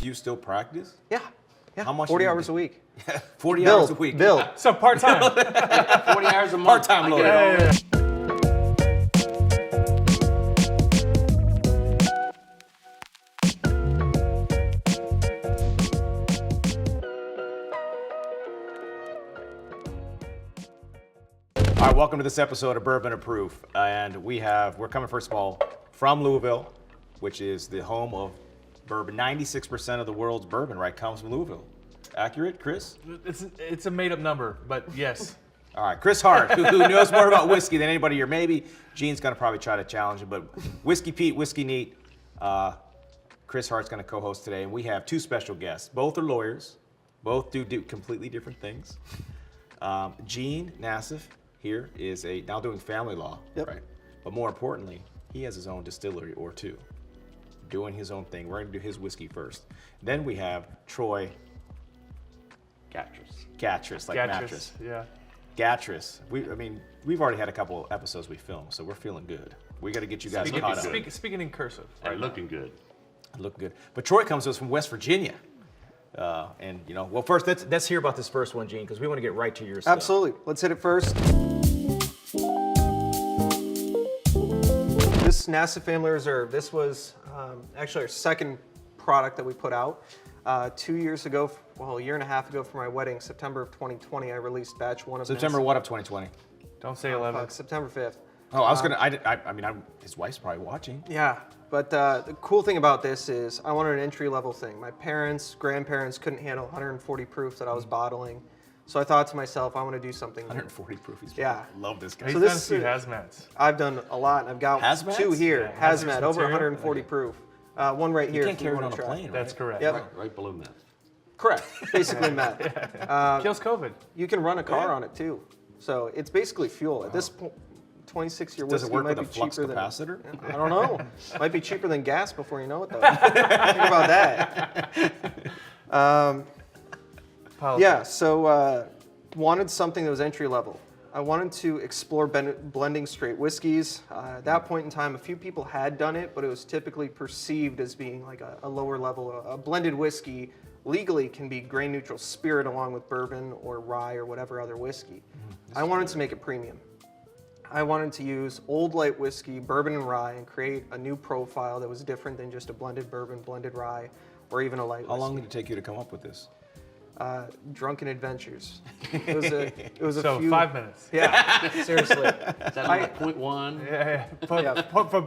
Do you still practice? Yeah. How much? 40 hours a week. 40 hours a week. Bill. So part-time. 40 hours a month. Part-time lawyer. Yeah. All right, welcome to this episode of Bourbon and Proof. And we're coming, first of all, from Louisville, which is the home of bourbon. 96% of the world's bourbon, right, comes from Louisville. Accurate, Chris? It's a made-up number, but yes. All right, Chris Hart, who knows more about whiskey than anybody here. Maybe Gene's going to probably try to challenge him, but Whiskey Pete, Whiskey Neat, Chris Hart's going to co-host today, and we have two special guests. Both are lawyers. Both do completely different things. Gene Nassif here is now doing family law, right? But more importantly, he has his own distillery or two, doing his own thing. We're going to do his whiskey first. Then we have Troy Giatras, like mattress. Yeah. Giatras. We've already had a couple episodes we filmed, so we're feeling good. We got to get you guys caught up. Speaking in cursive. Right, looking good. Looking good. But Troy comes to us from West Virginia. Well, first, let's hear about this first one, Gene, because we want to get right to your stuff. Absolutely. Let's hit it first. This Nassif Family Reserve, this was actually our second product that we put out. 2 years ago, a year and a half ago for my wedding, September of 2020, I released batch one of September Nassif. what of 2020? Don't say 11. September 5th. Oh, I was his wife's probably watching. Yeah, but the cool thing about this is I wanted an entry-level thing. My parents, grandparents couldn't handle 140 proof that I was bottling. So I thought to myself, I want to do something 140 proof. Yeah. Love this guy. He's So done this a few is- hazmats. I've done a lot, and I've got Hazmats? two here. Yeah, Hazmat, hazardous over material. 140 proof. One right here. You can't if you carry it wanna on a try. plane, right? That's correct. Yep. Right below that. Correct. Basically meth. Kills COVID. You can run a car on it too. So it's basically fuel. At this point, 26-year Does whiskey it work might with a be flux cheaper than. capacitor? I don't know. Might be cheaper than gas before you know it though. Think about that. Yeah, so wanted something that was entry level. I wanted to explore blending straight whiskeys. At that point in time, a few people had done it, but it was typically perceived as being like a lower level. A blended whiskey legally can be grain neutral spirit along with bourbon or rye or whatever other whiskey. I wanted to make it premium. I wanted to use old light whiskey, bourbon and rye, and create a new profile that was different than just a blended bourbon, blended rye, or even a light How whiskey. long did it take you to come up with this? Drunken adventures. It was a So few. 5 minutes. Yeah, seriously. Is that like 0.1? Yeah. From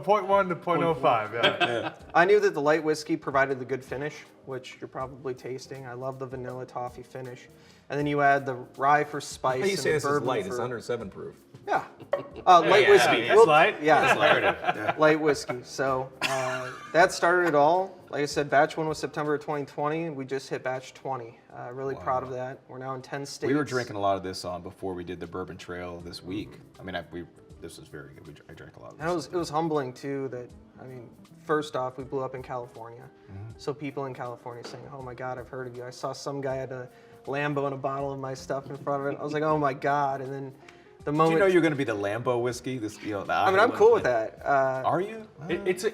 0.1 to 0.05. Yeah. I knew that the light whiskey provided the good finish, which you're probably tasting. I love the vanilla toffee finish. And then you add the rye for spice. How do you and say the this is bourbon light? for, It's under 7 proof. Yeah. Light whiskey. It's light. Yeah. Light whiskey. So that started it all. Like I said, batch one was September of 2020, and we just hit batch 20. Really proud of that. We're now in 10 states. We were drinking a lot of this before we did the Bourbon Trail this week. This was very good. I drank a lot of this. And it was humbling too that, first off, we blew up in California. So people in California saying, oh my God, I've heard of you. I saw some guy at a Lambo and a bottle of my stuff in front of it. I was like, oh my God. And then the moment. Did you know you're going to be the Lambo whiskey? I'm cool with that. Are you? It's a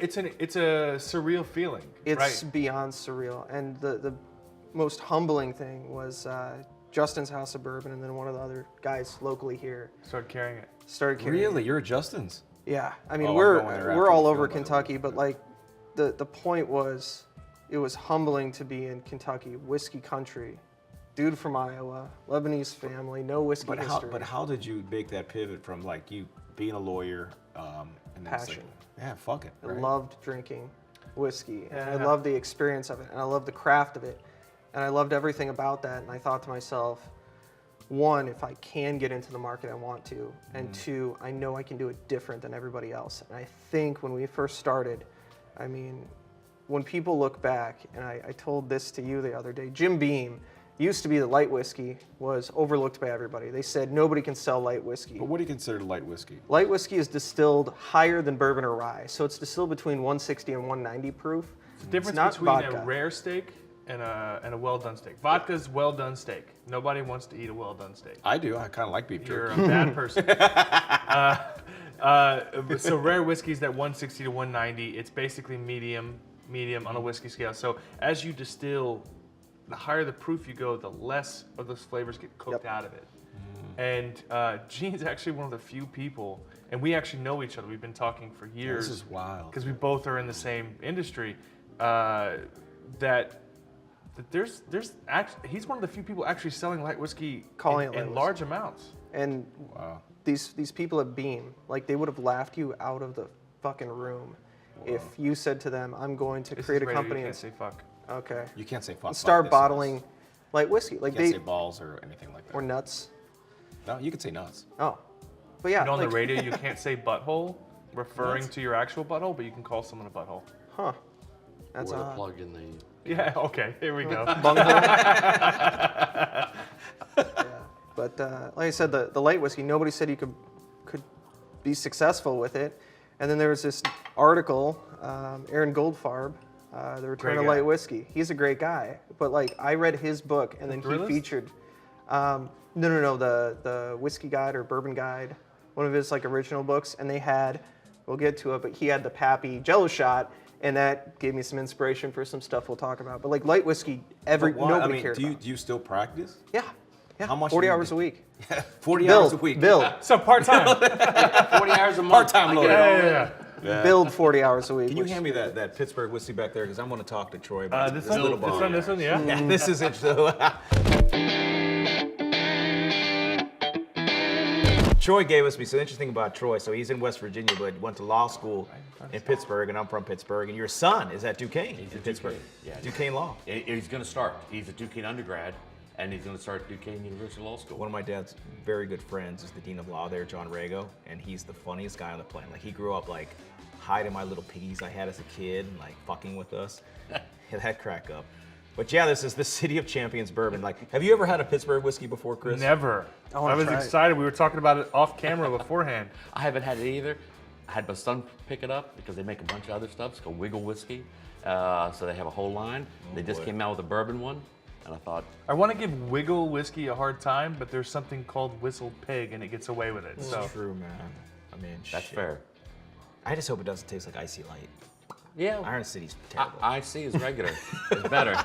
surreal feeling. It's right? beyond surreal. And the most humbling thing was Justin's House of Bourbon, and then one of the other guys locally here Started carrying it. started carrying it. Really? You're at Justin's? Yeah, I'm going there after we're all the over film, by the way. Kentucky, but like the point was, it was humbling to be in Kentucky, whiskey country, dude from Iowa, Lebanese family, no whiskey history. But how did you make that pivot from like you being a lawyer and then it's like, Passion. yeah, fuck it. I Right? loved drinking whiskey, and I Yeah. loved the experience of it, and I loved the craft of it, and I loved everything about that. And I thought to myself, one, if I can get into the market, I want to, and two, I know I can do it different than everybody else. And I think when we first started, when people look back, and I told this to you the other day, Jim Beam used to be the light whiskey, was overlooked by everybody. They said nobody can sell light whiskey. But what do you consider light whiskey? Light whiskey is distilled higher than bourbon or rye, so it's distilled between 160 and 190 proof. The difference not between vodka. a rare steak and a well-done steak. Vodka's well-done steak. Nobody wants to eat a well-done steak. I do. I kind of like beef You're jerky. a bad person. So rare whiskeys that 160 to 190, it's basically medium medium on a whiskey scale. So as you distill, the higher the proof you go, the less of those flavors get cooked out of it. And Gene's actually one of the few people, and we actually know each other. We've been talking for years. This is wild. Because we both are in the same industry. He's one of the few people actually selling light whiskey Calling it light in whiskey. large amounts. And these people at Beam, like they would have laughed you out of the fucking room if you said to them, "I'm going to This create is a radio, company you and can't say fuck. okay, You can't say fuck. start this bottling light whiskey." Like You can't they say balls or anything like that. or nuts. No, you can say nuts. Oh, but yeah, And on like, the radio, you can't say butthole, referring to your actual butthole, but you can call someone a butthole. huh? That's Or to odd. plug in the. Yeah, okay, here we go. Bunghole. Yeah. But like I said, the light whiskey, nobody said you could be successful with it. And then there was this article, Aaron Goldfarb, The Return Great of guy. Light Whiskey. He's a great guy. But like I read his book, and then he Thrillist? featured, no, the whiskey guide or bourbon guide, one of his like original books, and they had, we'll get to it, but he had the Pappy Jello shot. And that gave me some inspiration for some stuff we'll talk about. But like light whiskey, But why- nobody I mean, cared do you about. do you still practice? Yeah. How much 40 do you hours do? a week. 40 hours a week. Build. So part-time. 40 hours a month. Part-time I lawyer. get it. Yeah. Build 40 hours a week. Can you which- hand me that Pittsburgh whiskey back there? Because I'm going to talk to Troy about This little one, this one, yeah. Yeah, this is interesting. Troy gave us some interesting about Troy. So he's in West Virginia, but went to law school in Pittsburgh, and I'm from Pittsburgh. And your son is at Duquesne in Pittsburgh. Yeah. Duquesne Law. He's going to start. He's a Duquesne undergrad, and he's going to start Duquesne University Law School. One of my dad's very good friends is the dean of law there, John Rago, and he's the funniest guy on the planet. Like he grew up like hiding my little piggies I had as a kid and like fucking with us. That crack up. But yeah, this is the City of Champions bourbon. Like, have you ever had a Pittsburgh whiskey before, Chris? Never. wanna I was try it. excited. We were talking about it off camera beforehand. I haven't had it either. I had my son pick it up because they make a bunch of other stuff. It's called Wigle whiskey. So they have a whole line. They just boy. came out with a bourbon one, and I thought, I want to give Wigle whiskey a hard time, but there's something called Whistled Pig, and it gets away with it. It's So true, man. I mean, that's shit. fair. I just hope it doesn't taste like Icy Light. Yeah. Iron City's terrible. IC is regular. It's better.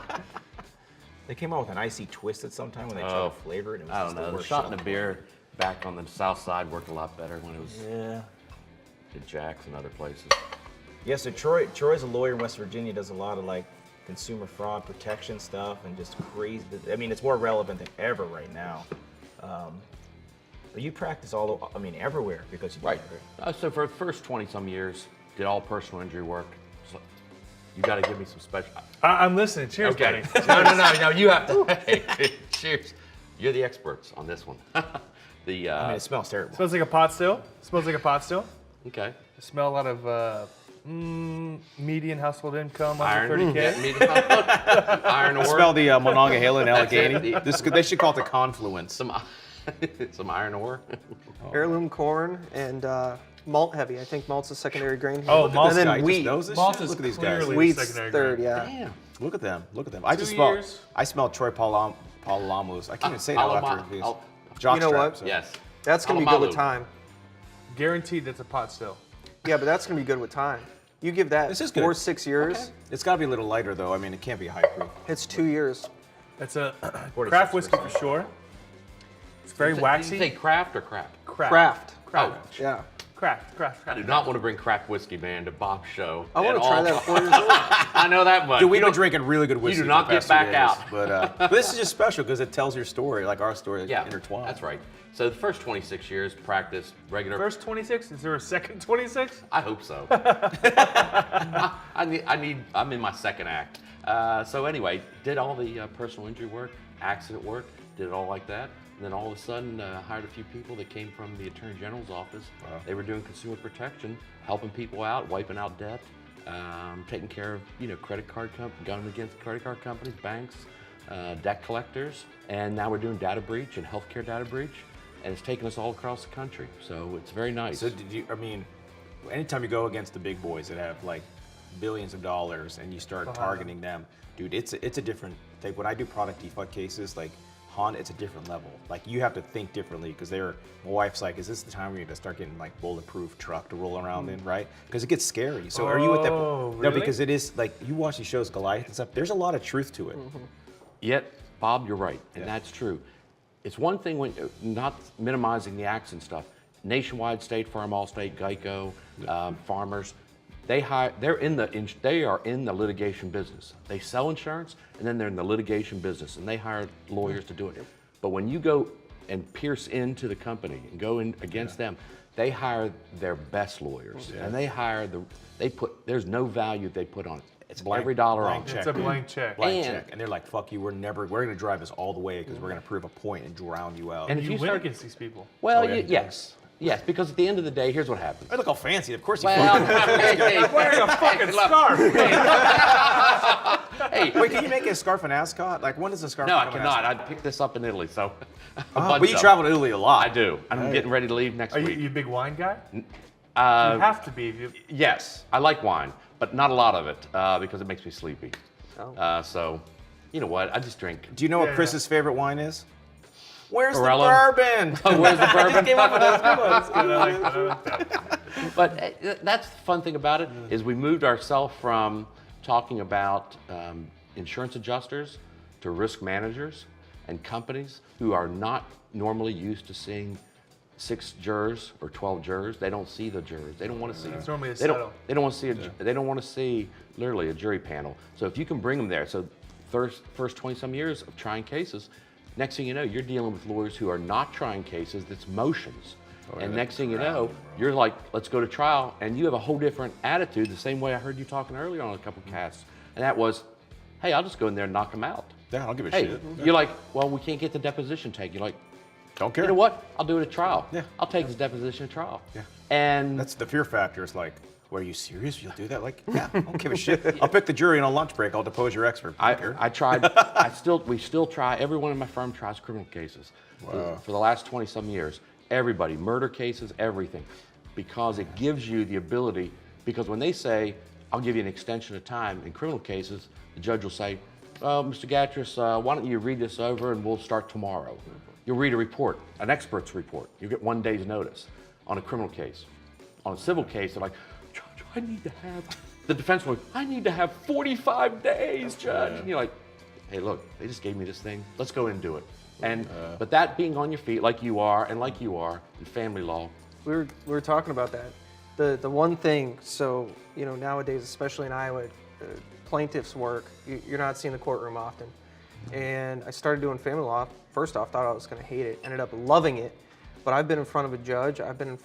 They came out with an icy twist at some time when they tried Oh, to flavor it. It was I just don't know. the The worst shot shit in on the the beer back on the south side worked a lot better when it was planet. Yeah. at Jack's and other places. Yeah, so Troy's a lawyer in West Virginia, does a lot of like consumer fraud protection stuff and just crazy. I mean, it's more relevant than ever right now. But you practice everywhere because you do Right. everywhere. So for the first 20 some years, did all personal injury work. So you got to give me some special. I'm listening. Cheers, Okay. buddy. No. You have to. Hey, cheers. You're the experts on this one. I mean, it smells terrible. Smells like a pot still. Smells like a pot still. Okay. I smell a lot of median household income under Iron. 30K. Yeah, medium. Iron ore. Smell the Monongahela and That's it. Allegheny. They should call it the confluence. Some iron ore. Heirloom corn and malt heavy. I think malt's a secondary grain. here. Oh, and malt- then Guy just wheat. knows this Malt shit? is Look at these guys. clearly- Wheat's secondary third, grain. yeah. Damn. Look at them. Look at them. I 2 just smell. years. I smell Troy Palalamu's. I can't even say that after these. You know what? So. Yes. That's gonna be good with Alamalu. time. Guaranteed that's a pot still. Yeah, but that's gonna be good with time. You give that This is 4 or good. 6 years. It's got to be a little lighter though. I mean, it can't be high proof. It's 2 years. That's a 46%. craft whiskey for sure. It's very Did you waxy. say craft or crap? Craft. Craft. Yeah. Craft. I do not want to bring craft whiskey, man, to Bob's show. I want at to try all. that at 4 years old. I know that much. Dude, we've You been don't- drinking really good whiskey. do not for the get past few back days, out. But this is just special because it tells your story, like our story, Yeah, intertwined. that's right. So the first 26 years, practice regular. First 26? Is there a second 26? I hope so. I'm in my second act. So anyway, did all the personal injury work, accident work, did it all like that. And then all of a sudden, hired a few people that came from the Attorney General's office. Wow. They were doing consumer protection, helping people out, wiping out debt, taking care of going against credit card companies, banks, debt collectors. And now we're doing data breach and healthcare data breach. And it's taken us all across the country. So it's very nice. So anytime you go against the big boys that have like billions of dollars and you start targeting them, dude, it's a different thing. When I do product defect cases, like Honda, it's a different level. Like you have to think differently because my wife's like, is this the time where you're gonna start getting like bulletproof truck to roll around in, right? Because it gets scary. So are you at that? Oh, No, really? because it is like you watch these shows, Goliath and stuff. There's a lot of truth to it. Yet, Bob, you're right, and Yeah. that's true. It's one thing when not minimizing the acts and stuff. Nationwide, State Farm, Allstate, Geico, Farmers, they are in the litigation business. They sell insurance, and then they're in the litigation business, and they hire lawyers to do it. But when you go and pierce into the company and go in against them, they hire their best lawyers, and there's no value they put on it. It's every dollar on it. It's a blank check. Blank And- check, and they're like, "Fuck you, we're gonna drive this all the way because we're gonna prove a point and drown you out." And You if you win start, against these people. well, Oh, yeah. yes, because at the end of the day, here's what happens. I look all fancy. Of course you. Well, Wearing a fucking scarf. hey, Wait, can you make a scarf an ascot? Like when does a scarf? no, I become an cannot. ascot? I picked this up in Italy, so. But you travel to Italy a lot. I do. I'm getting ready to leave next Are week. you a big wine guy? You Uh, have to be. yes, I like wine, but not a lot of it because it makes me sleepy. Oh. So, you know what? I just drink. Do you know what Yeah. Chris's favorite wine is? Where's Morello? the bourbon? Oh, where's the bourbon? Came up with those good ones. I like that. But that's the fun thing about it is we moved ourselves from talking about insurance adjusters to risk managers and companies who are not normally used to seeing 6 jurors or 12 jurors. They don't see the jurors. They don't want to see. It's normally a they don't. settle. They don't want to see. They don't want to see literally a jury panel. So if you can bring them there, so first 20-some years of trying cases, next thing you know, you're dealing with lawyers who are not trying cases. That's motions. And next thing you know, you're like, let's go to trial, and you have a whole different attitude. The same way I heard you talking earlier on a couple of casts, and that was, hey, I'll just go in there and knock them out. Yeah, I'll give a Hey, shit. you're like, well, we can't get the deposition taken. You're like, Don't care. you know what? I'll do it at trial. Yeah. I'll take his deposition at trial. Yeah. And That's the fear factor. Is like, well, are you serious? You'll do that? Like, yeah, I don't give a shit. I'll pick the jury, and on lunch break, I'll depose your expert. I don't care. I tried. We still try. Everyone in my firm tries criminal cases. For the last 20-some years, everybody, murder cases, everything, because it gives you the ability. Because when they say, "I'll give you an extension of time," in criminal cases, the judge will say, "Well, Mr. Giatras, why don't you read this over, and we'll start tomorrow." You'll read a report, an expert's report. You get 1 day's notice on a criminal case. On a civil case, they're like, "Judge, I need to have." The defense lawyer, "I need to have 45 days, Judge." And you're like, "Hey, look, they just gave me this thing. Let's go in and do it." And but that being on your feet like you are in family law. We were talking about that. The one thing, so nowadays, especially in Iowa, plaintiffs' work, you're not seeing the courtroom often. And I started doing family law. First off, thought I was going to hate it. Ended up loving it. But I've been in front of a judge. I've been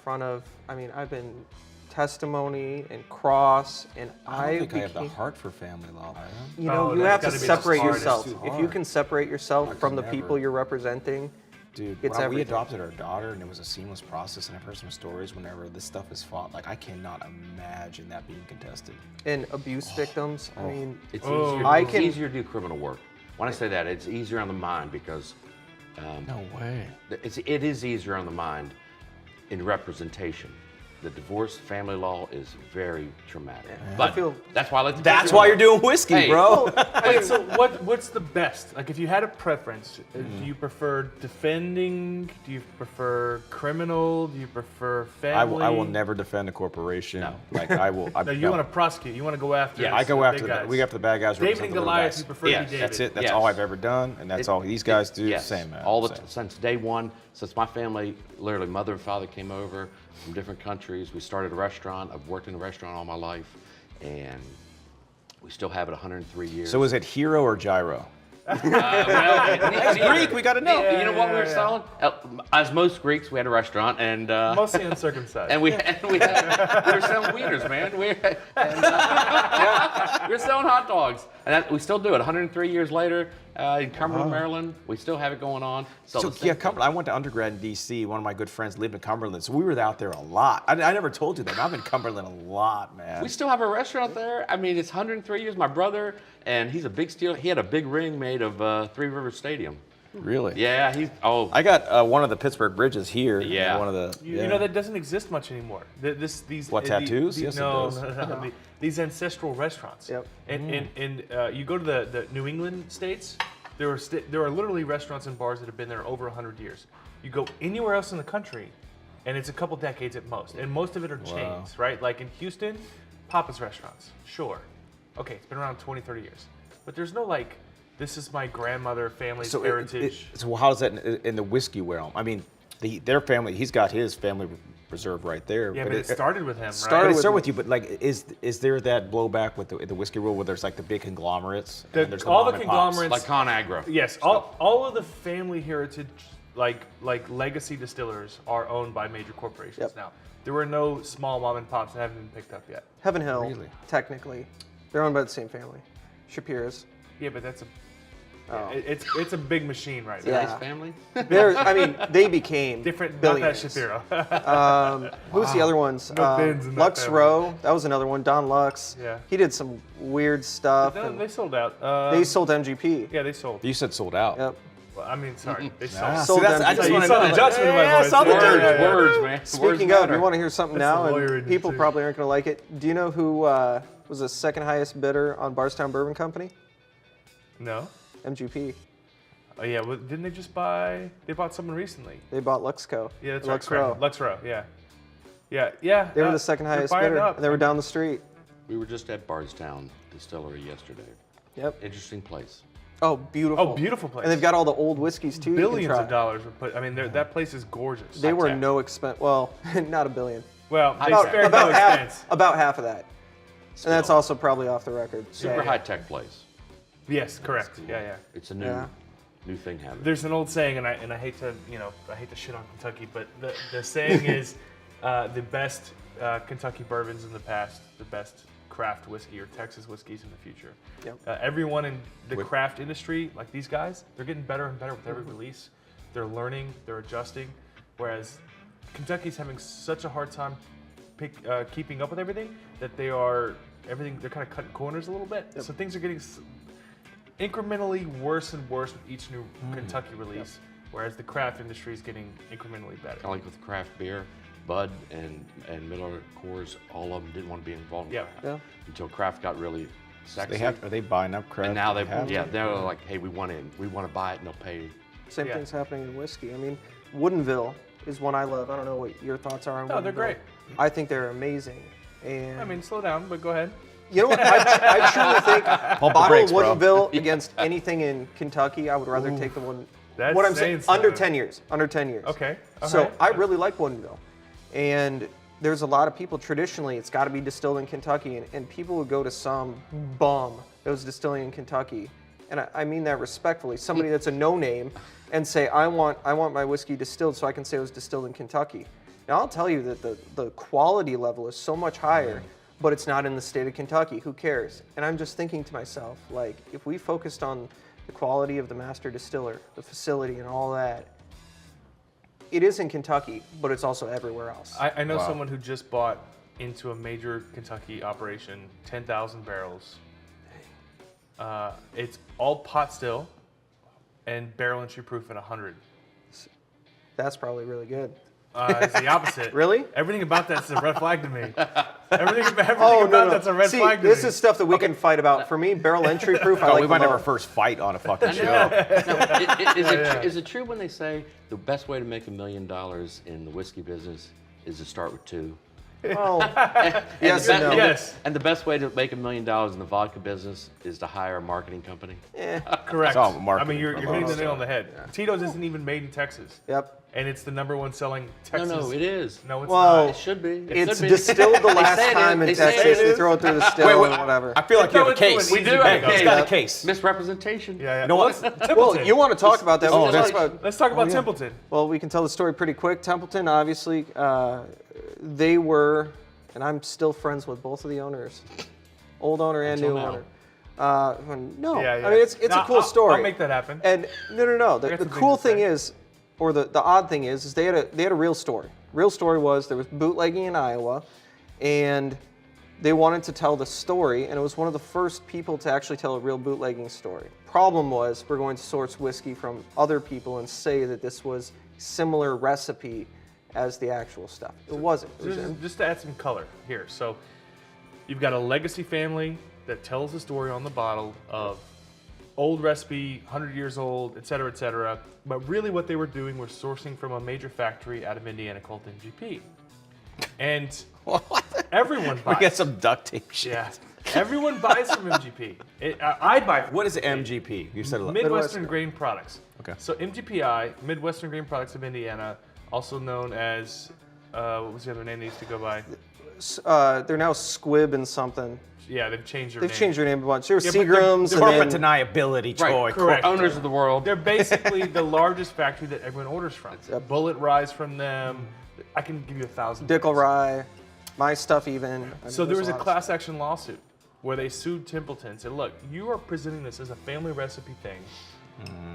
testimony and cross, and I don't think I have the heart for family law, man. Oh, you that's have to gotta be the separate hardest. yourself. It's too If you hard. can separate yourself from the could people never. you're representing, Dude, it's we everything. adopted our daughter, and it was a seamless process, and I've heard some stories whenever this stuff is fought. Like, I cannot imagine that being contested. and abuse victims. I mean, It's Oh. easier. I It's can- easier to do criminal work. When I say that, it's easier on the mind because No way. it is easier on the mind in representation. The divorce family law is very traumatic. But feel- that's why I like to That's why you're doing whiskey, Hey. bro. Wait, so what's the best? Like, if you had a preference, do you prefer defending? Do you prefer criminal? Do you prefer family? I will never defend a corporation. No. Like, I will. No, you want to prosecute. You want to go after. Yeah, I go the after big the guys. we go after the bad guys. David represent and the little Goliath. guys. You prefer Yes, to be David. That's it. That's Yes. all I've ever done, and that's all these guys do. Yes. Same, man. All Same. since day one, since my family, literally mother and father came over from different countries. We started a restaurant. I've worked in a restaurant all my life, and we still have it 103 years. So is it hero or gyro? It's Greek, we gotta know. You know what we were selling? As most Greeks, we had a restaurant, and Mostly uncircumcised. we were selling wieners, man. We were selling hot dogs, and we still do it. 103 years later, in Cumberland, Maryland, we still have it going on. So yeah, Cumberland. I went to undergrad in D.C. One of my good friends lived in Cumberland, so we were out there a lot. I never told you that. I've been in Cumberland a lot, man. We still have a restaurant there. I mean, it's 103 years. My brother, and he's a big steel. He had a big ring made of Three Rivers Stadium. Really? Yeah, I got one of the Pittsburgh bridges here. Yeah. One of the. You know that doesn't exist much anymore. These What, tattoos? Yes, it no, does. no. These ancestral restaurants. Yep. And you go to the New England states, There are literally restaurants and bars that have been there over 100 years. You go anywhere else in the country, and it's a couple decades at most, and most of it are chains, right? Like in Houston, Papa's restaurants, sure. Okay, it's been around 20, 30 years. But there's no like, this is my grandmother family's heritage. So how does that in the whiskey realm? I mean, their family, he's got his family reserve right there. Yeah, but it started with him, right? Started with you, but like, is there that blowback with the whiskey world where there's like the big conglomerates? And there's all the mom and pops? conglomerates, Like ConAgra. yes, all of the family heritage, like legacy distillers, are owned by major corporations Yep. now. There were no small mom and pops that haven't been picked up yet. Heaven Hill, Really? technically, they're owned by the same family. Shapira's. Yeah, but that's Oh. it's a big machine right now. Yeah. Nice family. I mean, they became Different, not that billionaires. Shapiro. Who's the other ones? No bins in that Lux family. Rowe, that was another one. Don Lux. Yeah. He did some weird stuff. No, and they sold out. they sold MGP. Yeah, they sold. You said sold out. Yep. Well, I mean, sorry, they sold. Ah, Sold see, that's, them I to just you want to saw know. the judgment in my Yeah, I voice. saw the Words, judgment. Words, man. Words Speaking of, matter. you want to hear something That's now, the lawyer in and you, people too. probably aren't going to like it. Do you know who was the second highest bidder on Bardstown Bourbon Company? No. MGP. Oh yeah, well, didn't they just buy? They bought someone recently. They bought Luxco. Yeah, that's Lux right. Rowe. correct. Lux Rowe, yeah. Yeah. They were the second they're highest buying bidder. up. And they were down the street. We were just at Bardstown Distillery yesterday. Yep. Interesting place. Oh, beautiful. Oh, beautiful place. And they've got all the old whiskeys too. billions you can try. of dollars were put. I mean, that place is gorgeous. They were High-tech. no expense. Well, not $1 billion. Well, they About, spared no expense. about half of that. Still, And that's also probably off the record. super yeah. high tech place. Yes, correct. Yeah. It's a new Yeah. new thing happening. There's an old saying, and I hate to shit on Kentucky, but the saying is the best Kentucky bourbons in the past, the best craft whiskey or Texas whiskeys in the future. Yep. Everyone in the craft industry, like these guys, they're getting better and better with every release. They're learning, they're adjusting, whereas Kentucky's having such a hard time keeping up with everything that they're kind of cutting corners a little bit. Yep. So things are getting incrementally worse and worse with each new Kentucky release, whereas the craft industry is getting incrementally better. Kind of like with craft beer, Bud and Miller Coors, all of them didn't want to be involved in Yeah. craft Yeah. until craft got really sexy. Are they buying up craft? and now They have to? they're like, hey, we want in, we want to buy it, and they'll pay. Same Yeah. thing's happening in whiskey. I mean, Woodinville is one I love. I don't know what your thoughts are on No, they're Woodinville. great. I think they're amazing. And I mean, slow down, but go ahead. you know what? I truly think Pump the bottle brakes, bro. Woodinville against anything in Kentucky, I would rather take the one. That's what I'm saying saying, under something. 10 years. Under 10 years. Okay. all So right. I really like Woodinville. And there's a lot of people, traditionally, it's got to be distilled in Kentucky. And people would go to some bum that was distilling in Kentucky. And I mean that respectfully. Somebody that's a no-name and say, I want my whiskey distilled so I can say it was distilled in Kentucky. Now, I'll tell you that the quality level is so much higher, but it's not in the state of Kentucky. Who cares? And I'm just thinking to myself, like, if we focused on the quality of the master distiller, the facility, and all that, it is in Kentucky, but it's also everywhere else. I know someone who just bought into a major Kentucky operation, 10,000 barrels. It's all pot still and barrel entry proof at 100. That's probably really good. It's the opposite. Really? Everything about that's a red flag to me. Everything Oh, about that's a red See, flag to this me. is stuff that we can fight about. For me, barrel entry proof, I Oh, like we might them have our all. first fight on a fucking show. Is it true when they say the best way to make $1 million in the whiskey business is to start with 2? Well, And yes the and no. be- Yes. And the best way to make $1 million in the vodka business is to hire a marketing company. Correct. It's all I marketing mean, you're for hitting the most. nail on the head. Tito's isn't even made in Texas. Yep. And it's the #1 selling Texas. No, it is. No, it's Well, It should be. It's should be. distilled the They last say it time is. in They say it Texas. They is. throw it through the still and whatever. I feel like you have a Throw it case. through an We do have a There you go. case. He's got a case. Misrepresentation. Yeah. know Well, what? Templeton. Well, you want to talk about that? Oh, Let's that's- talk about. Let's talk about yeah. Templeton. Well, we can tell the story pretty quick. Templeton, obviously, they were, and I'm still friends with both of the owners, old owner and Until new now. owner. No, Yeah. I mean it's No, a cool story. I'll make that happen. And no. got The some cool things to thing say. is, or the odd thing is they had a real story. Real story was there was bootlegging in Iowa, and they wanted to tell the story, and it was one of the first people to actually tell a real bootlegging story. Problem was, we're going to source whiskey from other people and say that this was similar recipe as the actual stuff. It wasn't. It was Just to add some color here. So you've got a legacy family that tells the story on the bottle of old recipe, 100 years old, et cetera, et cetera. But really what they were doing was sourcing from a major factory out of Indiana called MGP. And everyone We buys. get some duct tape shit. Yeah. Everyone buys from MGP. I buy from What is MGP? You said a lot. Midwestern Grain Products. Okay. So MGPI, Midwestern Grain Products of Indiana, also known as, what was the other name they used to go by? They're now Squib and something. Yeah, they've changed their They've name. changed their name a bunch. They were Yeah, but they're- Seagrams they're Corporate and then, deniability, Troy. correct. Owners of the world. They're basically the largest factory that everyone orders from. Bullet Rye's from them. I can give you 1,000. Dickel Rye, my stuff even. I mean, So there there's was a lot of class action lawsuit where they sued Templeton and said, look, you are presenting this as a family recipe thing.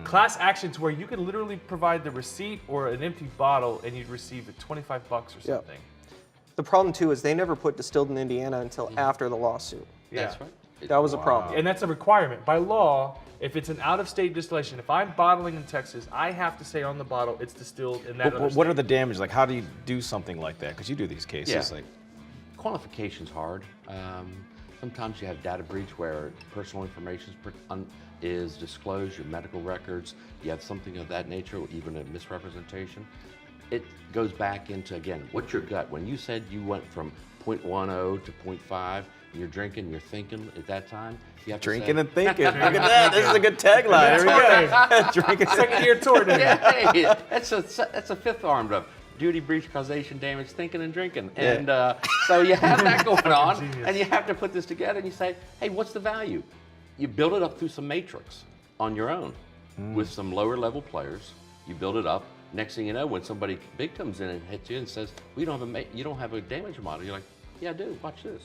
Class actions where you could literally provide the receipt or an empty bottle and you'd receive the $25 or something. The problem too is they never put distilled in Indiana until after the lawsuit. Yeah. That's right. That was a problem. And that's a requirement. By law, if it's an out-of-state distillation, if I'm bottling in Texas, I have to say on the bottle it's distilled in that other What are state. the damages? Like, how do you do something like that? Because you do these cases. Yeah. Like, Qualification's hard. Sometimes you have data breach where personal information is disclosed, your medical records, you have something of that nature, or even a misrepresentation. It goes back into, again, what's your gut? When you said you went from 0.10 to 0.5, you're drinking, you're thinking at that time, you have drinking to and thinking. Look at that. This is a good tagline. Here we go. Drinking. Second year tour say, today. hey, that's a fifth arm of duty, breach, causation, damage, thinking, and drinking. And so you have that going on, and you have to put this together, and you say, hey, what's the value? You build it up through some matrix on your own with some lower level players. You build it up. Next thing you know, when somebody big comes in and hits you and says, "We don't have you don't have a damage model," you're like, "Yeah, I do. Watch this."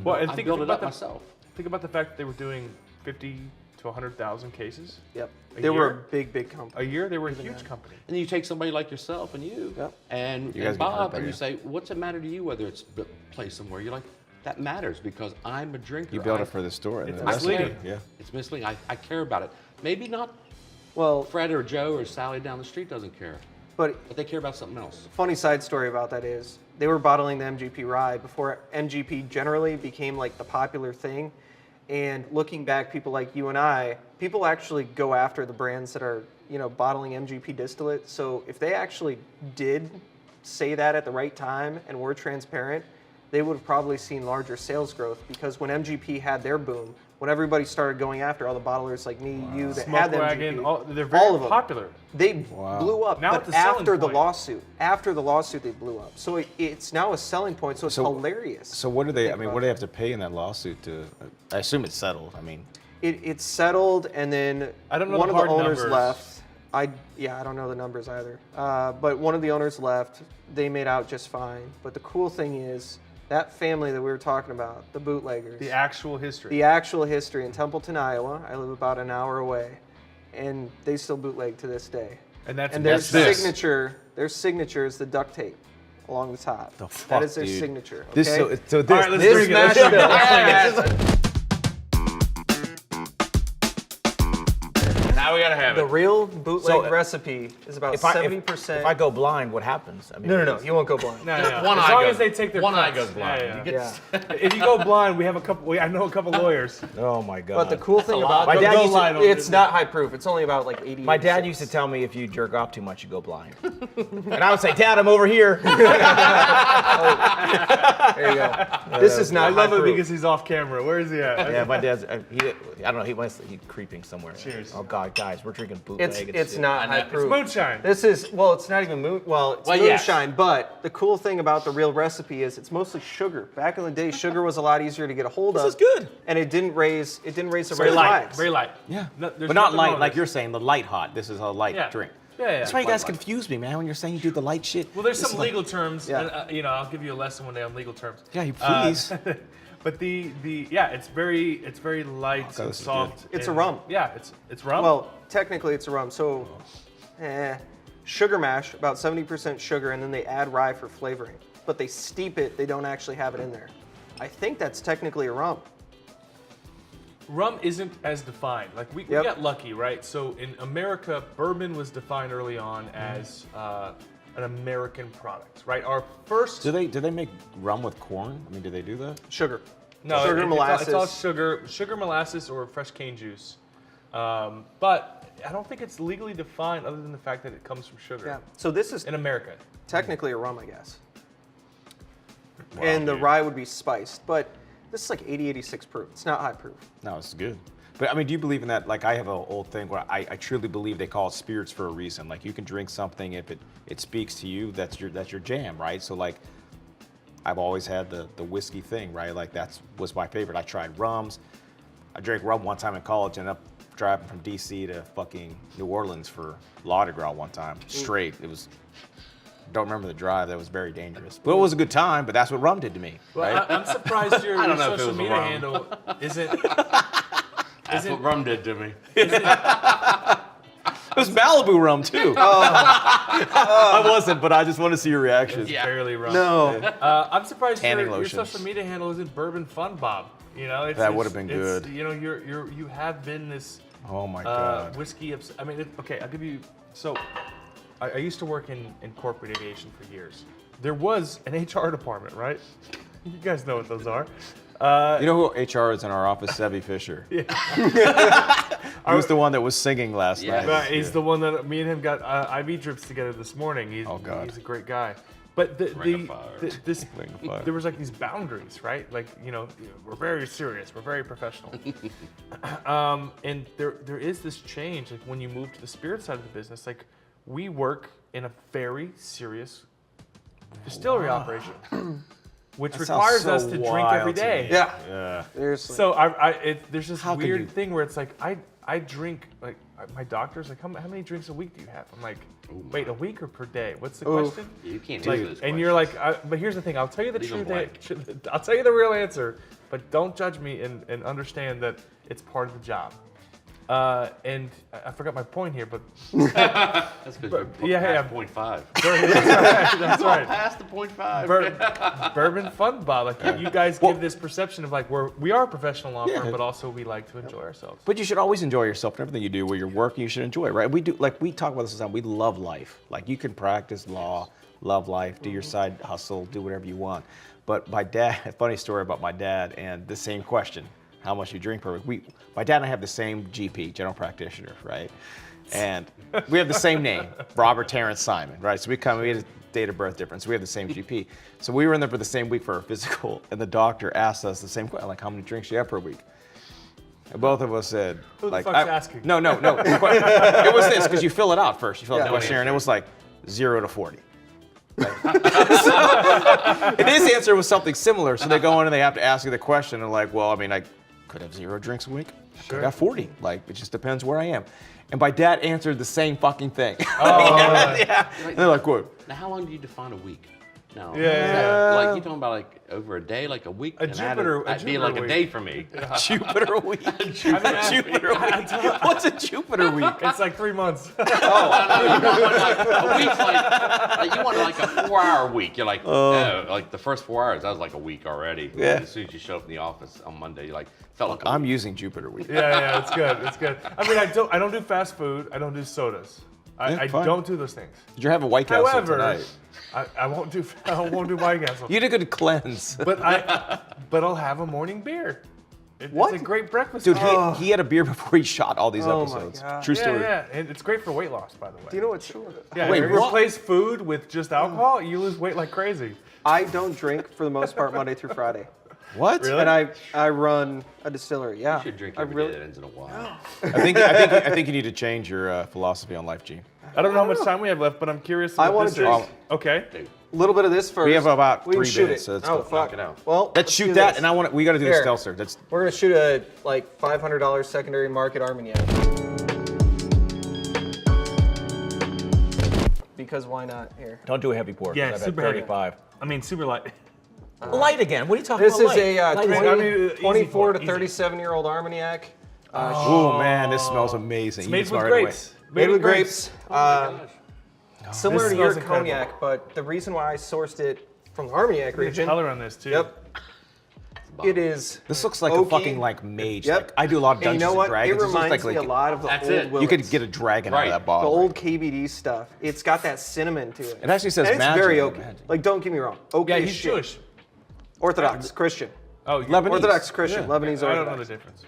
Well, and I think built it about up myself. Think about the fact that they were doing 50 to 100,000 cases Yep. A They were a year? big company. a year. They were a huge company. And then you take somebody like yourself and you Yep. and, You guys and get hurt Bob, by and you it. say, "What's it matter to you whether it's placed somewhere?" You're like, "That matters because I'm a drinker." You built I- it for the store. It's and the rest of misleading. it, Yeah. It's misleading. I care about it. Maybe not Well, Fred or Joe or Sally down the street doesn't care, but but they care about something else. funny side story about that is they were bottling the MGP rye before MGP generally became like the popular thing. And looking back, people like you and I, people actually go after the brands that are, bottling MGP distillate. So if they actually did say that at the right time and were transparent, they would have probably seen larger sales growth because when MGP had their boom, when everybody started going after all the bottlers like me, you that had the Smokewagon, MGP, they're very all of them. popular. They blew up, Now but it's a selling after the point. lawsuit, they blew up. So it's now a selling point. So it's hilarious. So what do they? I Think mean, about what do they have to pay in that lawsuit to? I assume it's settled. I mean, It's settled, and then I don't know one the of the hard owners numbers. left. I don't know the numbers either. But one of the owners left. They made out just fine. But the cool thing is that family that we were talking about, the Bootleggers, The actual history. the actual history in Templeton, Iowa. I live about an hour away, and they still bootleg to this day. and that's And their that's this. signature is the duct tape along the top. The That fuck, is their dude. signature. Okay? this so this. All right, let's This drink it. Let's mashed drink it. up. Let's drink it. Now we gotta have The real bootleg So, recipe is about If I, 70%. if I go blind, what happens? I mean, No, you won't go blind. No. One as eye long goes- as they take their one eye cuts. goes blind. Yeah, You yeah. get- Yeah. If you go blind, I know a couple lawyers. Oh my god. But the cool thing about My it, dad used to- it's not high proof. It's only about like 80. My dad used to tell me if you jerk off too much, you go blind. And I would say, Dad, I'm over here. There you go. This is I not love high it proof. because he's off camera. Where is he at? Yeah, my dad's. I don't know. He's creeping somewhere. Cheers. Oh God, guys, we're drinking bootleg. It's not high It's proof. moonshine. This is it's not even it's Well, yes. moonshine. But the cool thing about the real recipe is it's mostly sugar. Back in the day, sugar was a lot easier to get a hold of. This is good. And it didn't raise the Very red light. flags. Very light. Yeah. No, there's but not nothing wrong light, with like this. you're saying, the light hot. This is a light Yeah. drink. Yeah. That's why you guys light. confuse me, man, when you're saying you do the light shit. Well, there's This some is legal terms. Yeah. And, I'll give you a lesson one day on legal terms. Yeah, you please. But it's very light Okay, and this is soft. good. It's a and- rum. Yeah, it's rum. Well, technically it's a rum. So, sugar mash, about 70% sugar, and then they add rye for flavoring. But they steep it. They don't actually have it in there. I think that's technically a rum. rum isn't as defined. Like we Yep. got lucky, right? So in America, bourbon was defined early on as an American product, right? Our first Do they make rum with corn? I mean, do they do that? Sugar. No, sugar, it's all- molasses. It's all sugar, molasses, or fresh cane juice. But I don't think it's legally defined other than the fact that it comes from sugar. Yeah. So this is In America. technically a rum, I guess. And the rye would be spiced, but this is like 86 proof. It's not high proof. No, it's good. But I mean, do you believe in that? Like, I have an old thing where I truly believe they call it spirits for a reason. Like, you can drink something if it speaks to you. That's your jam, right? So like, I've always had the whiskey thing, right? Like was my favorite. I tried rums. I drank rum one time in college and ended up driving from DC to fucking New Orleans for Mardi Gras one time straight. It was. Don't remember the drive. That was very dangerous. But it was a good time. But that's what rum did to me, right? Well, I'm surprised your don't know if it social was the media rum. handle isn't. That's what rum did to me. It was Malibu rum too. I wasn't, but I just want to see your reaction. It's barely rum. No. I'm surprised Tanning your lotions. social media handle isn't Bourbon Fun Bob. You know, That would've been it's- good. You know, you have been this Oh my God. whiskey. I mean, okay, I'll give you. So, I used to work in corporate aviation for years. There was an HR department, right? You guys know what those are. You know who HR is in our office? Sevy Fisher. Yeah. He was the one that was singing last Yeah. night. Right, he's the one that me and him got IV drips together this morning. Oh, God. He's a great guy. But Ring of fire. this Ring of fire. there was like these boundaries, right? Like, you know, we're very serious, we're very professional. And there is this change, like when you move to the spirit side of the business, like we work in a very serious distillery operation, which That sounds requires so us to drink wild every to day. me. Yeah. Yeah. Seriously. So there's this How could weird you- thing where it's like I drink, like my doctor's like, how many drinks a week do you have? I'm like, wait, a week or per day? What's the Oof. question? You can't Like, answer this and you're like, but here's the thing. I'll tell you the Leave 'em truth. I'll tell you the real answer, but don't judge me and understand that it's part of the job. And I forgot my point here, but That's because you're yeah. past 0.5. that's right. Past the 0.5. Bourbon Fun Bob. Like you guys give this perception of like we are a professional law firm, Yeah. but also we like to enjoy ourselves. But you should always enjoy yourself and everything you do. Where you're working, you should enjoy it, right? We do, like we talk about this all the time. We love life. Like you can practice law, love life, do your side hustle, do whatever you want. But my dad, a funny story about my dad, and the same question: how much you drink per week? My dad and I have the same GP, general practitioner, right? And we have the same name, Robert Terrence Simon, right? So we had a date of birth difference. We have the same GP. So we were in there for the same week for our physical, and the doctor asked us the same question, like, how many drinks do you have per week? And both of us said, Who the like, fuck's asking? No. It was this, because you fill it out first. You fill out the Yeah. questionnaire, and it was like 0 to 40. And his answer was something similar. So they go in and they have to ask you the question, and like, well, I mean, I could have 0 drinks a week. I could have 40. Like, it just depends where I am. And my dad answered the same fucking thing. Yeah. And they're like, what? Now, how long do you define a week? No. Yeah. Like you talking about like over a day, like a week? A Jupiter- a That'd be Jupiter like a week. day for me. Jupiter week. Jupiter week. I- What's a Jupiter week? It's like 3 months. You want like a week's like you want like a 4-hour week. You're like, no, like the first 4 hours, that was like a week already. Yeah. As soon as you show up in the office on Monday, you like felt like a I'm week. using Jupiter week. Yeah, it's good. It's good. I mean, I don't do fast food. I don't do sodas. Yeah, I fine. don't do those things. Did you have a White Castle However, tonight? I won't do White Castle. You did a good cleanse. But I'll have a morning beer. What? It's a great breakfast. Dude, food. he had a beer before he shot all these Oh my episodes. God. True yeah, story. yeah, and it's great for weight loss, by the way. Do you know what's Yeah, Wait, if you what? replace food with just alcohol, you lose weight like crazy. I don't drink for the most part Monday through Friday. What? Really? And I run a distillery, yeah. You should drink I every day that ends in a while. I think you need to change your philosophy on life, Gene. I don't know how much time we have left, but I'm curious. I what wanna this drink. is. Okay. Dude, A little bit of this first. We have about We can 3 shoot minutes, it. so let's oh, go. fuck. Knock it out. Well, Let's shoot do that, this. and we got to do the Here. Stelzer. That's We're gonna shoot a like $500 secondary market Armagnac. Because why not? Here. don't do a heavy pour. Yeah, I've super had heavy. 35. I mean, super light. Light again. What are you talking This about? is a light? 20, I mean, easy 24 pour, to easy. 37-year-old Armagnac. Oh man, this smells amazing. It's You made can smell with right away. grapes. Made with grapes. gosh. Similar This to your smells incredible. cognac, but the reason why I sourced it from the Armagnac There's region. color on this too. Yep. It is. This looks like oaky. a fucking like mage. Yep. Like, I do a lot of And you Dungeons know and what? Dragons. It This looks reminds me like a lot of the That's old it. Willets. you could get a dragon out of Right. that the bottle. old KBD stuff. It's got that cinnamon to it. It actually says and it's Magi very oaky. Armagnac. Like, don't get me wrong. Oaky Yeah, as he's shit. Jewish. Orthodox Christian. Oh, Lebanese. Orthodox Christian. Yeah. Lebanese I don't know Orthodox. the difference.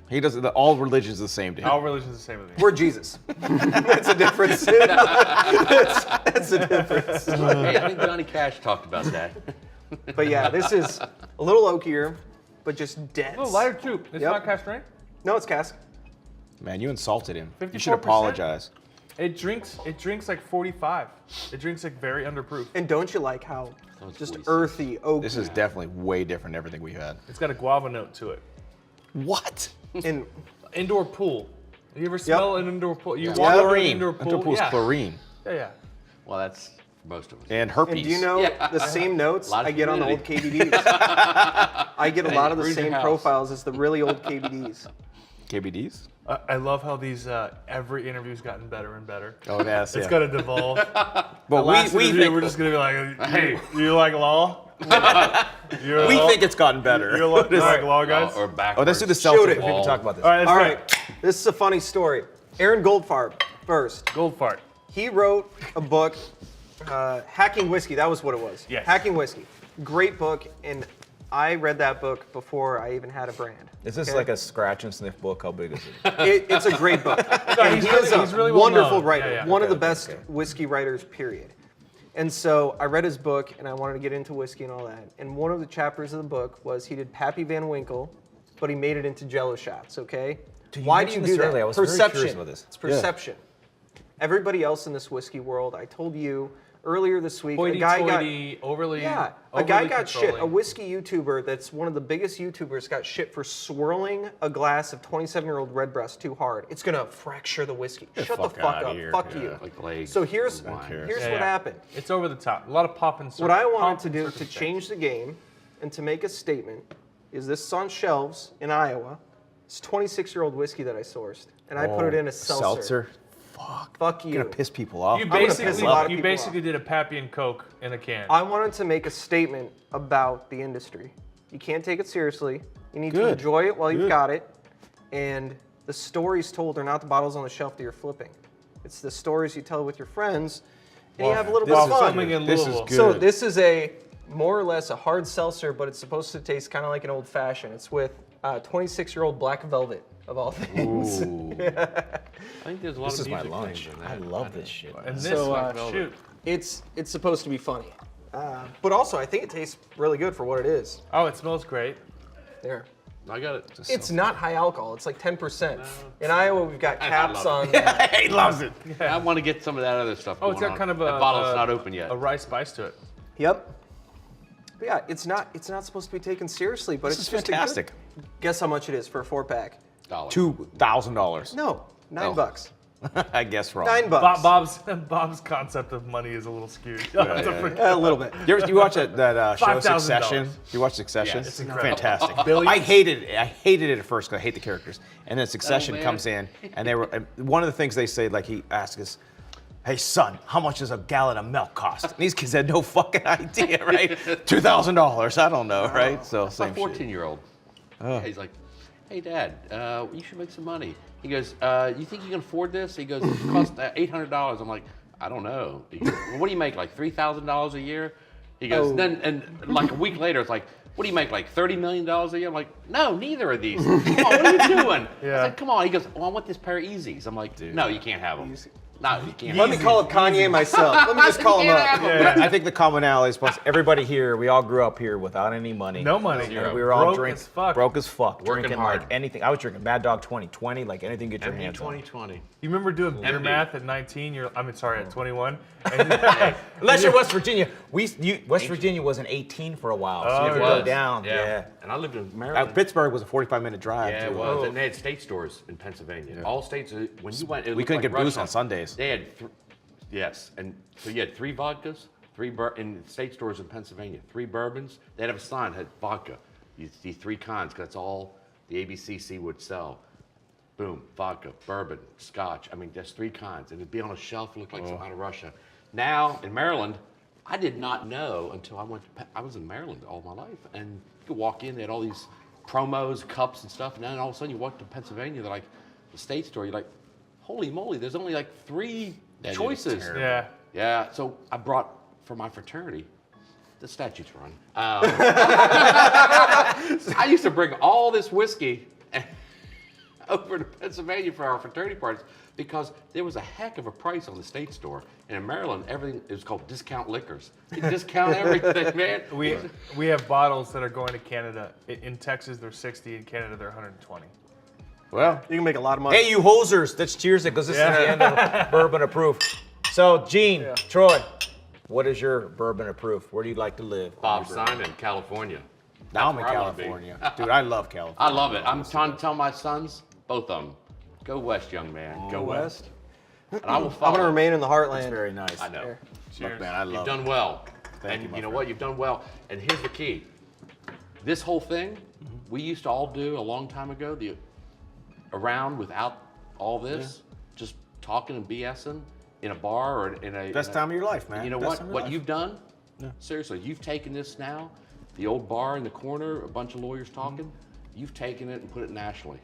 He does all religions are the same to him. All religions are the same with me. We're Jesus. That's a difference. That's a difference. Hey, I think Johnny Cash talked about that. But yeah, this is a little oakier, but just dense. A little lighter too. It's Yep. not cast strength. No, it's cask. Man, you insulted him. You should 54%? apologize. It drinks like 45. It drinks like very underproof. And don't you like how Sounds just 46. earthy, oaky. This is definitely way different than everything we've had. It's got a guava note to it. What? And Indoor pool. You ever smell an indoor pool? You Yeah. walk into an Chlorine. indoor pool. Indoor pool's yeah. chlorine. Yeah. Well, that's most of us. And herpes. And do you know Yeah. the same notes Lot of I get on the old humidity. KBDs? I get a lot of the Ruins your same house. profiles as the really old KBDs. KBDs? I love how these every interview's gotten better and better. Oh, yes. It's yeah. gonna devolve. But Last we interview, think, we're just gonna be like, hey, you like law? You're we law? think it's gotten better. you like law, guys. Or backwards. Oh, let's do the Shoot Celtics. it. We can talk about this. All right, All let's right, this is a funny story. Aaron Goldfarb, first. Gold fart. He wrote a book, Hacking Whiskey. That was what it was. Yes. Hacking Whiskey. Great book, and I read that book before I even had a brand. Is this Okay? like a scratch and sniff book? How big is it? It's a great book. And he's he is really- a he's really well wonderful known. writer. Yeah, yeah. One of the Okay, best okay. whiskey writers, period. And so I read his book, and I wanted to get into whiskey and all that. And one of the chapters of the book was he did Pappy Van Winkle, but he made it into Jello shots. Okay. Dude, you Why do you mentioned do this that? earlier. I was very perception. curious about this. It's perception. Everybody else in this whiskey world, I told you earlier this week, a guy got. Hoity-toity, overly. Yeah, a guy overly got shit. controlling. A whiskey YouTuber that's one of the biggest YouTubers got shit for swirling a glass of 27-year-old Redbreast too hard. It's gonna fracture the whiskey. Shut the fuck fuck outta up. here. Fuck Yeah. you. Like legs So here's and wine. here's Yeah, what yeah. happened. It's over the top. A lot of pop and What I wanted to do to change the game and to make a statement is this is on shelves in Iowa. It's 26-year-old whiskey that I sourced, and I put it in a seltzer. Fuck you. You're gonna piss people off. You gonna piss basically, a lot of you people basically did a Pappy and Coke in a can. I wanted to make a statement about the industry. You can't take it seriously. You need to Good. enjoy it while you've Good. got it. And the stories told are not the bottles on the shelf that you're flipping. It's the stories you tell with your friends, and you have a little bit While of fun. filming in This is Louisville. good. So this is a more or less a hard seltzer, but it's supposed to taste kind of like an old fashioned. It's with 26-year-old black velvet of all things. I think there's a lot This of is my music lunch. things in I that. love this shit. And this, So, shoot. It's supposed to be funny, but also I think it tastes really good for what it is. Oh, it smells great. There. I got it. It's not high alcohol. It's like 10%. In Iowa, we've got caps love on. He loves it. I want to get some of that other stuff. Oh, it's going got on. kind of a that bottle's not open yet. A rice spice to it. Yep. But yeah, it's not supposed to be taken seriously, but This it's is just fantastic. A good, guess how much it is for a 4-pack? $1. $2,000. No, $9. Oh. I guess wrong. $9. Bob's concept of money is a little skewed. A little bit. You watch that show $5,000. Succession? You watch Succession? Yes. It's incredible. Fantastic. Billions? I hated it. I hated it at first because I hate the characters. And then Succession man. comes in, and and one of the things they say, like he asks us, "Hey son, how much does a gallon of milk cost?" And these kids had no fucking idea, right? $2,000. I don't know, right? So My same shit. 14-year-old. He's like, "Hey Dad, you should make some money." He goes, "You think you can afford this?" He goes, "It costs $800." I'm like, "I don't know." He goes, "Well, what do you make, like $3,000 a year?" He goes, Oh. then and like a week later, it's like, "What do you make, like $30 million a year?" I'm like, "No, neither of these. Come on, what are you doing?" I Yeah. said, "Come on." He goes, "Well, I want this pair of Yeezys." I'm like, "No, you can't have them. No, you can't." Let me call up Kanye myself. Let me just call him up. I think the commonality is supposed everybody here, we all grew up here without any money. No money. And we were all Broke as fuck. broke as fuck, Working drinking hard. like anything. I was drinking Mad Dog 2020, like anything you get your MD hands on. 2020. You remember doing beer MD. math at 19? At 21. And Unless you're West Virginia. West Virginia was an 18 for a while, so Oh, you could it go was. down. Yeah. And I lived in Maryland. Pittsburgh was a 45-minute drive. Yeah, too. it was. And they had state stores in Pennsylvania. All states, when you went, it We looked couldn't like get booze Russia. on Sundays. They had, yes, and so you had 3 vodkas, in state stores in Pennsylvania, 3 bourbons. They'd have a sign that had vodka, these 3 kinds, 'cause that's all the ABCC would sell. Boom, vodka, bourbon, scotch. I mean, there's 3 kinds, and it'd be on a shelf, it looked like something out of Russia. Now in Maryland, I did not know until I was in Maryland all my life, and you could walk in, they had all these promos, cups and stuff, and then all of a sudden you walk to Pennsylvania, they're like, the state store, you're like, holy moly, there's only like 3 That is choices. terrible. yeah. Yeah, so I brought for my fraternity, the statutes run. I used to bring all this whiskey, over to Pennsylvania for our fraternity parties because there was a heck of a price on the state store. And in Maryland, everything is called discount liquors. You discount everything, man. We have bottles that are going to Canada. In Texas, they're 60. In Canada, they're 120. Well, You can make a lot of money. Hey, you hosers, that's cheers it because this is the end of Bourbon Approved. So, Gene, Troy, what is your Bourbon Approved? Where do you like to live? Bob Simon, California. now I'm in where I wanna be. California. Dude, I love California. I love it. I'm trying to tell my sons, both of them, go west, young man. Go west. West. And I will I'm follow. going to remain in the heartland. It's very nice. I know. There. Look, man, I love You've it. done well. Thank you, And my you know friend. what? You've done well. And here's the key. This whole thing, we used to all do a long time ago, around without all this, just talking and BSing in a bar or in a... Best time of your life, man. You know Best what? time of your What life. you've done, seriously, you've taken this now, the old bar in the corner, a bunch of lawyers talking, you've taken it and put it nationally.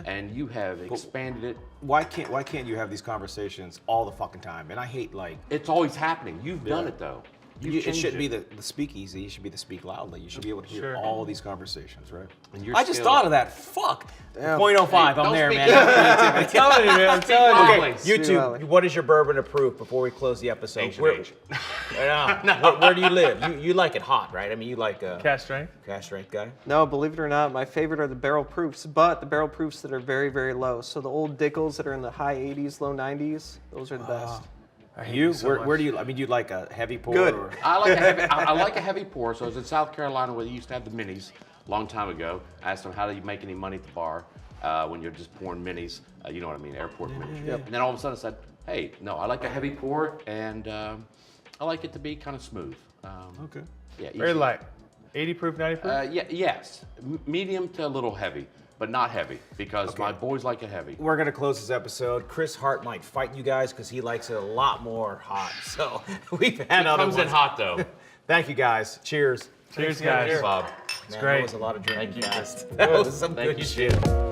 And you have expanded it. Why can't you have these conversations all the fucking time? And I hate like It's always happening. You've done it though. You've it changed shouldn't be the speakeasy. It should be the speak loudly. You should be able to hear Sure. all these conversations, right? And your I just skill- thought of that. Fuck. Damn. 0.05. Hey, I'm don't there, speak man. it. I'm telling you, man. I'm telling you. loudly. Okay, You Speak two, loudly. what is your Bourbon Approved before we close the episode? Ancient Where, age. where do you live? You like it hot, right? I mean, you like a Cash strength. cash strength guy? No, believe it or not, my favorite are the barrel proofs, but the barrel proofs that are very, very low. So the old Dickles that are in the high 80s, low 90s, those are the best. You? so Where much. do you? I mean, you like a heavy pour? Good. Or? I like a heavy. I like a heavy pour. So I was in South Carolina where they used to have the minis a long time ago. I asked them how do you make any money at the bar when you're just pouring minis. You know what I mean, airport minis. Yep. And then all of a sudden I said, hey, no, I like a heavy pour and I like it to be kind of smooth. Okay. Yeah, Very easy. light. 80 proof, 90 proof. Yes, medium to a little heavy, but not heavy because my boys like it heavy. We're gonna close this episode. Chris Hart might fight you guys because he likes it a lot more hot. So we've had It other comes in ones. hot though. Thank you, guys. Cheers. Cheers, guys. Bob. It's great. That was a lot of drinking Thank you. fast. That was some Thank good you. shit.